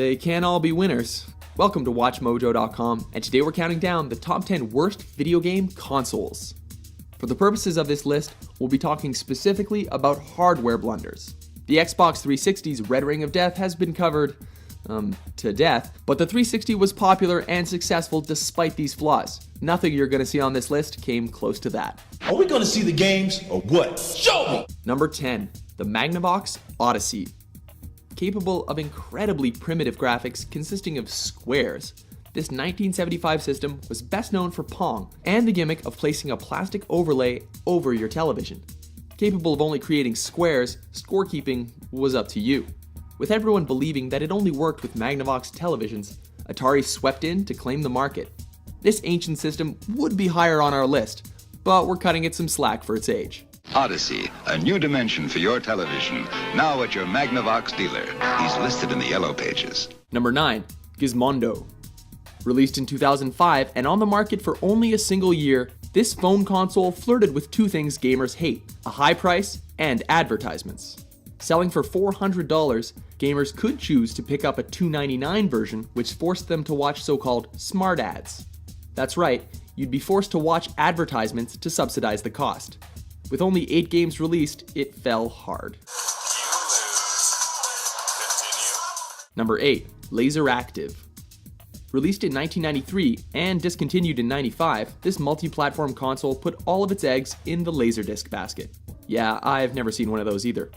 they can't all be winners. Welcome to WatchMojo.com, and today we're counting down the top 10 worst video game consoles. For the purposes of this list, we'll be talking specifically about hardware blunders. The Xbox 360's Red Ring of Death has been covered, to death, but the 360 was popular and successful despite these flaws. Nothing you're gonna see on this list came close to that. Are we gonna see the games or what? Show me! Number 10, the Magnavox Odyssey. Capable of incredibly primitive graphics consisting of squares, this 1975 system was best known for Pong and the gimmick of placing a plastic overlay over your television. Capable of only creating squares, scorekeeping was up to you. With everyone believing that it only worked with Magnavox televisions, Atari swept in to claim the market. This ancient system would be higher on our list, but we're cutting it some slack for its age. Odyssey, a new dimension for your television, now at your Magnavox dealer. He's listed in the yellow pages. Number 9, Gizmondo. Released in 2005 and on the market for only a single year, this phone console flirted with two things gamers hate: a high price and advertisements. Selling for $400, gamers could choose to pick up a $299 version, which forced them to watch so-called smart ads. That's right, you'd be forced to watch advertisements to subsidize the cost. With only 8 games released, it fell hard. Number 8, Laseractive. Released in 1993 and discontinued in 95, this multi-platform console put all of its eggs in the Laserdisc basket. Yeah, I've never seen one of those either.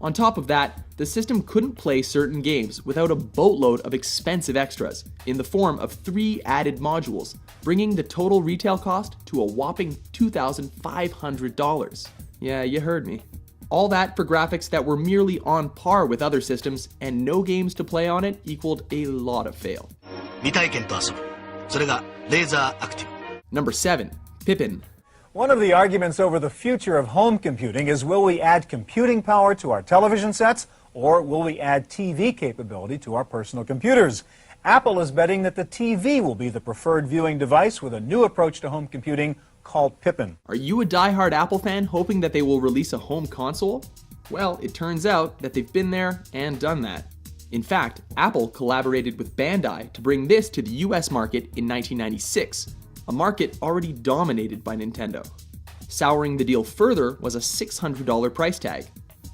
On top of that, the system couldn't play certain games without a boatload of expensive extras in the form of 3 added modules, bringing the total retail cost to a whopping $2,500. Yeah, you heard me. All that for graphics that were merely on par with other systems, and no games to play on it equaled a lot of fail. Number 7, Pippin. One of the arguments over the future of home computing is, will we add computing power to our television sets, or will we add TV capability to our personal computers? Apple is betting that the TV will be the preferred viewing device with a new approach to home computing called Pippin. Are you a die-hard Apple fan hoping that they will release a home console? Well, it turns out that they've been there and done that. In fact, Apple collaborated with Bandai to bring this to the US market in 1996. A market already dominated by Nintendo. Souring the deal further was a $600 price tag.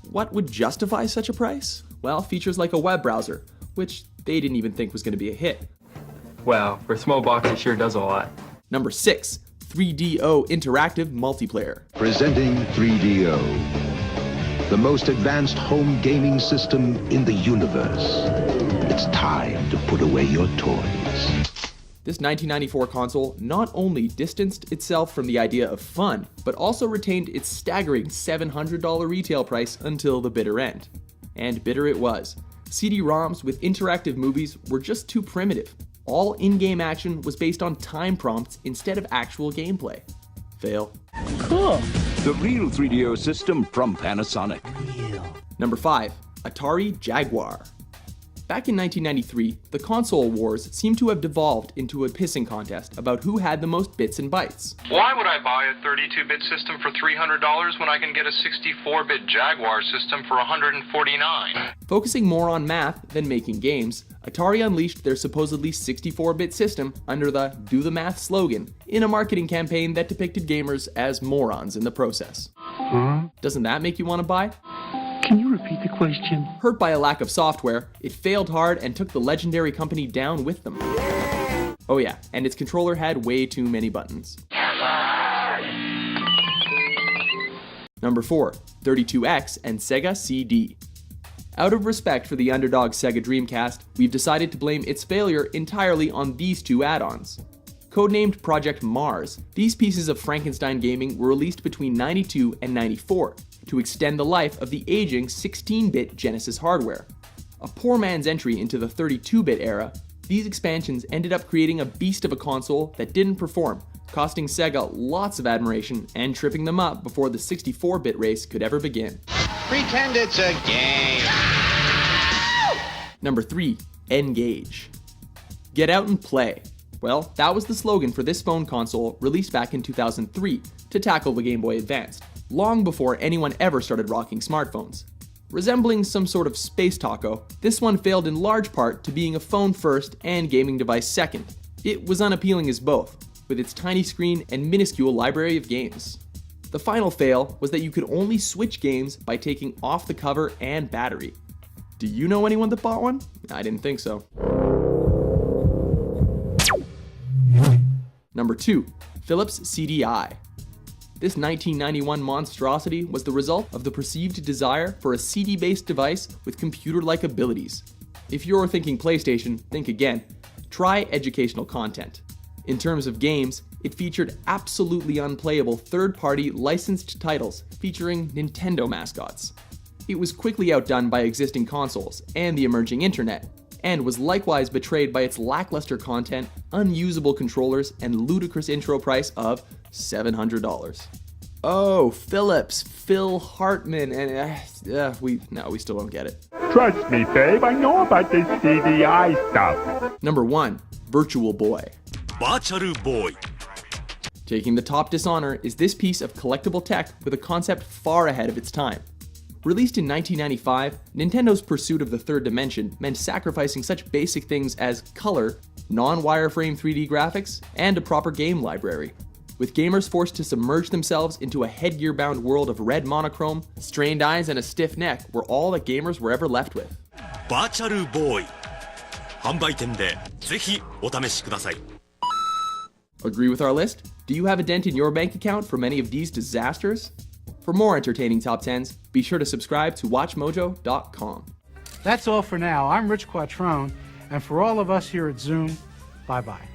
What would justify such a price? Well, features like a web browser, which they didn't even think was going to be a hit. Wow, for a small box it sure does a lot. Number 6, 3DO Interactive Multiplayer. Presenting 3DO, the most advanced home gaming system in the universe. It's time to put away your toys. This 1994 console not only distanced itself from the idea of fun, but also retained its staggering $700 retail price until the bitter end. And bitter it was. CD-ROMs with interactive movies were just too primitive. All in-game action was based on time prompts instead of actual gameplay. Fail. Cool. The real 3DO system from Panasonic. Number 5, Atari Jaguar. Back in 1993, the console wars seemed to have devolved into a pissing contest about who had the most bits and bytes. Why would I buy a 32-bit system for $300 when I can get a 64-bit Jaguar system for $149? Focusing more on math than making games, Atari unleashed their supposedly 64-bit system under the "do the math" slogan in a marketing campaign that depicted gamers as morons in the process. Doesn't that make you want to buy? Can you repeat the question? Hurt by a lack of software, it failed hard and took the legendary company down with them. Oh yeah, and its controller had way too many buttons. Number 4, 32X and Sega CD. Out of respect for the underdog Sega Dreamcast, we've decided to blame its failure entirely on these 2 add-ons. Codenamed Project Mars, these pieces of Frankenstein gaming were released between 92 and 94 to extend the life of the aging 16-bit Genesis hardware. A poor man's entry into the 32-bit era, these expansions ended up creating a beast of a console that didn't perform, costing Sega lots of admiration and tripping them up before the 64-bit race could ever begin. Pretend it's a game. Number 3, N-Gage. Get out and play. Well, that was the slogan for this phone console released back in 2003 to tackle the Game Boy Advance, long before anyone ever started rocking smartphones. Resembling some sort of space taco, this one failed in large part to being a phone first and gaming device second. It was unappealing as both, with its tiny screen and minuscule library of games. The final fail was that you could only switch games by taking off the cover and battery. Do you know anyone that bought one? I didn't think so. Number 2. Philips CDI. This 1991 monstrosity was the result of the perceived desire for a CD-based device with computer-like abilities. If you're thinking PlayStation, think again. Try educational content. In terms of games, it featured absolutely unplayable third-party licensed titles featuring Nintendo mascots. It was quickly outdone by existing consoles and the emerging internet, and was likewise betrayed by its lackluster content, unusable controllers, and ludicrous intro price of $700. Oh, Philips, Phil Hartman, and we still don't get it. Trust me, babe, I know about this CDI stuff. Number 1, Virtual Boy. Virtual Boy. Taking the top dishonor is this piece of collectible tech with a concept far ahead of its time. Released in 1995, Nintendo's pursuit of the third dimension meant sacrificing such basic things as color, non-wireframe 3D graphics, and a proper game library, with gamers forced to submerge themselves into a headgear-bound world of red monochrome, strained eyes, and a stiff neck were all that gamers were ever left with. Virtual Boy. 販売店でぜひお試しください。 Agree with our list? Do you have a dent in your bank account from any of these disasters? For more entertaining top 10s, be sure to subscribe to WatchMojo.com. That's all for now. I'm Rich Quattrone, and for all of us here at Zoom, bye-bye.